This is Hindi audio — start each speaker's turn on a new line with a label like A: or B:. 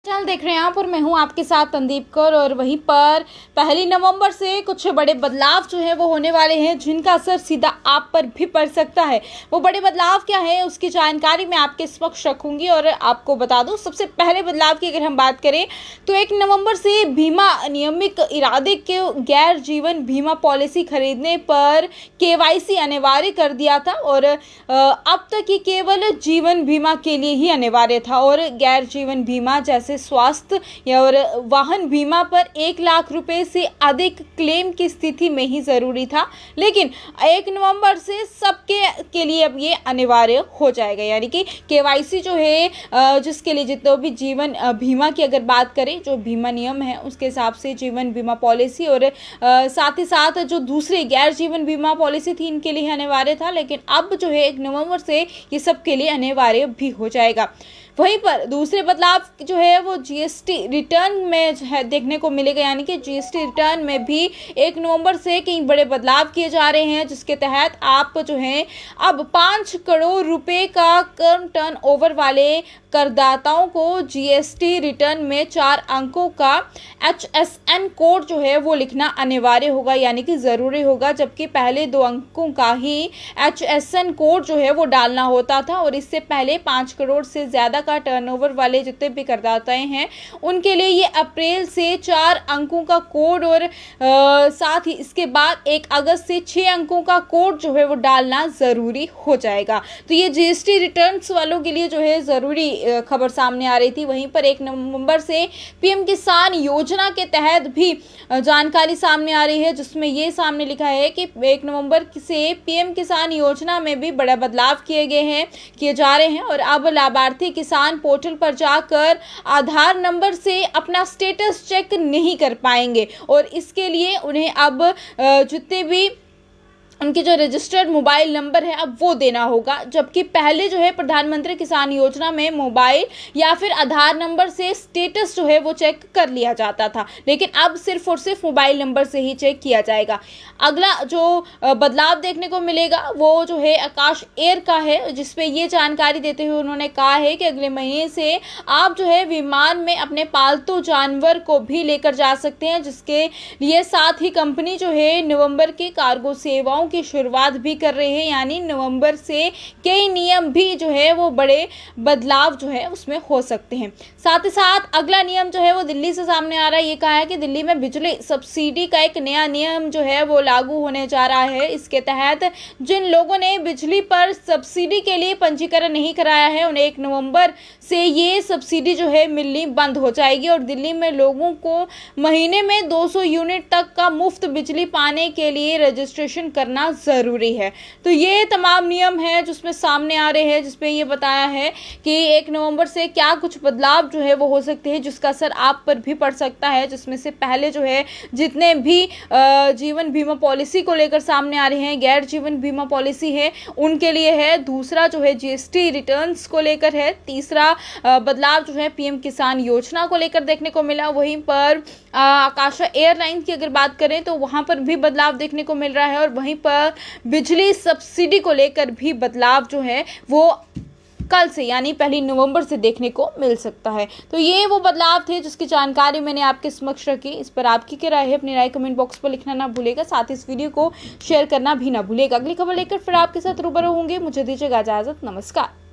A: चैनल देख रहे हैं आप और मैं हूं आपके साथ तंदीप कौर। और वहीं पर 1 नवंबर से कुछ बड़े बदलाव जो है वो होने वाले हैं, जिनका असर सीधा आप पर भी पड़ सकता है। वो बड़े बदलाव क्या है उसकी जानकारी मैं आपके समक्ष रखूंगी और आपको बता दूं। सबसे पहले बदलाव की अगर हम बात करें तो 1 नवंबर से बीमा नियमित इरादे के गैर जीवन बीमा पॉलिसी खरीदने पर KYC अनिवार्य कर दिया था और अब तक ये केवल जीवन बीमा के लिए ही अनिवार्य था और गैर जीवन बीमा जैसे स्वास्थ्य या और वाहन बीमा पर 1 लाख रुपए से अधिक क्लेम की स्थिति में ही जरूरी था। लेकिन 1 नवंबर से सबके के लिए अब ये अनिवार्य हो जाएगा, यानी कि KYC जो है जिसके लिए जितने भी जीवन बीमा की अगर बात करें, जो बीमा नियम है उसके हिसाब से जीवन बीमा पॉलिसी और साथ ही साथ जो दूसरे गैर जीवन बीमा पॉलिसी थी इनके लिए अनिवार्य था, लेकिन अब जो है 1 नवंबर से ये सबके लिए अनिवार्य भी हो जाएगा। वहीं पर दूसरे बदलाव जो है वो GST रिटर्न में है देखने को मिलेगा, यानी कि GST रिटर्न में भी 1 नवंबर से कई बड़े बदलाव किए जा रहे हैं, जिसके तहत आप जो है अब 5 करोड़ रुपए का कम टर्नओवर वाले करदाताओं को GST रिटर्न में 4 अंकों का HSN कोड जो है वो लिखना अनिवार्य होगा, यानी कि ज़रूरी होगा, जबकि पहले 2 अंकों का ही HSN कोड जो है वो डालना होता था। और इससे पहले 5 करोड़ से ज़्यादा का टर्नओवर वाले जितने भी करदाताएं हैं उनके लिए ये अप्रैल से 4 अंकों का कोड और साथ ही इसके बाद 1 अगस्त से 6 अंकों का कोड जो है वो डालना ज़रूरी हो जाएगा। तो ये GST रिटर्न्स वालों के लिए जो है ज़रूरी खबर सामने आ रही थी। वहीं पर 1 नवंबर से PM किसान योजना के तहत भी जानकारी सामने आ रही है, जिसमें ये सामने लिखा है कि 1 नवंबर से PM किसान योजना में भी बड़ा बदलाव किए जा रहे हैं और अब लाभार्थी किसान पोर्टल पर जाकर आधार नंबर से अपना स्टेटस चेक नहीं कर पाएंगे और इसके लिए उन्हें अब जितने भी उनकी जो रजिस्टर्ड मोबाइल नंबर है अब वो देना होगा, जबकि पहले जो है प्रधानमंत्री किसान योजना में मोबाइल या फिर आधार नंबर से स्टेटस जो है वो चेक कर लिया जाता था, लेकिन अब सिर्फ और सिर्फ मोबाइल नंबर से ही चेक किया जाएगा। अगला जो बदलाव देखने को मिलेगा वो जो है आकाश एयर का है, जिसपे ये जानकारी देते हुए उन्होंने कहा है कि अगले महीने से आप जो है विमान में अपने पालतू जानवर को भी लेकर जा सकते हैं, जिसके लिए साथ ही कंपनी जो है नवंबर की कार्गो सेवाओं की शुरुआत भी कर रहे हैं, यानी नवंबर से कई नियम भी जो है वो बड़े बदलाव जो है उसमें हो सकते हैं। साथ ही साथ अगला नियम जो है वो दिल्ली से सामने आ रहा है। ये कहा है कि दिल्ली में बिजली सब्सिडी का एक नया नियम जो है वो लागू होने जा रहा है। इसके तहत जिन लोगों ने बिजली पर सब्सिडी के लिए पंजीकरण नहीं कराया है उन्हें 1 नवंबर से ये सब्सिडी जो है मिलनी बंद हो जाएगी और दिल्ली में लोगों को महीने में 200 यूनिट तक का मुफ्त बिजली पाने के लिए रजिस्ट्रेशन करना जरूरी है। तो ये तमाम नियम है जिसमें सामने आ रहे हैं, जिसपे ये बताया है कि 1 नवंबर से क्या कुछ बदलाव जो है वो हो सकते हैं, जिसका असर आप पर भी पड़ सकता है। जिसमें से पहले जो है जितने भी जीवन बीमा पॉलिसी को लेकर सामने आ रहे हैं, गैर जीवन बीमा पॉलिसी है उनके लिए है। दूसरा जो है GST रिटर्न्स को लेकर है। तीसरा बदलाव जो है PM किसान योजना को लेकर देखने को मिला। वहीं पर आकाशा एयरलाइन की अगर बात करें तो वहां पर भी बदलाव देखने को मिल रहा है और वहीं पर बिजली सब्सिडी को लेकर भी बदलाव जो है वो कल से यानी 1 नवंबर से देखने को मिल सकता है। तो ये वो बदलाव थे जिसकी जानकारी मैंने आपके समक्ष रखी। इस पर आपकी क्या राय है अपनी राय कमेंट बॉक्स पर लिखना ना भूलेगा, साथ ही इस वीडियो को शेयर करना भी ना भूलेगा। अगली खबर लेकर फिर आपके साथ रूबरू होंगे। मुझे दीजिएगा इजाजत, नमस्कार।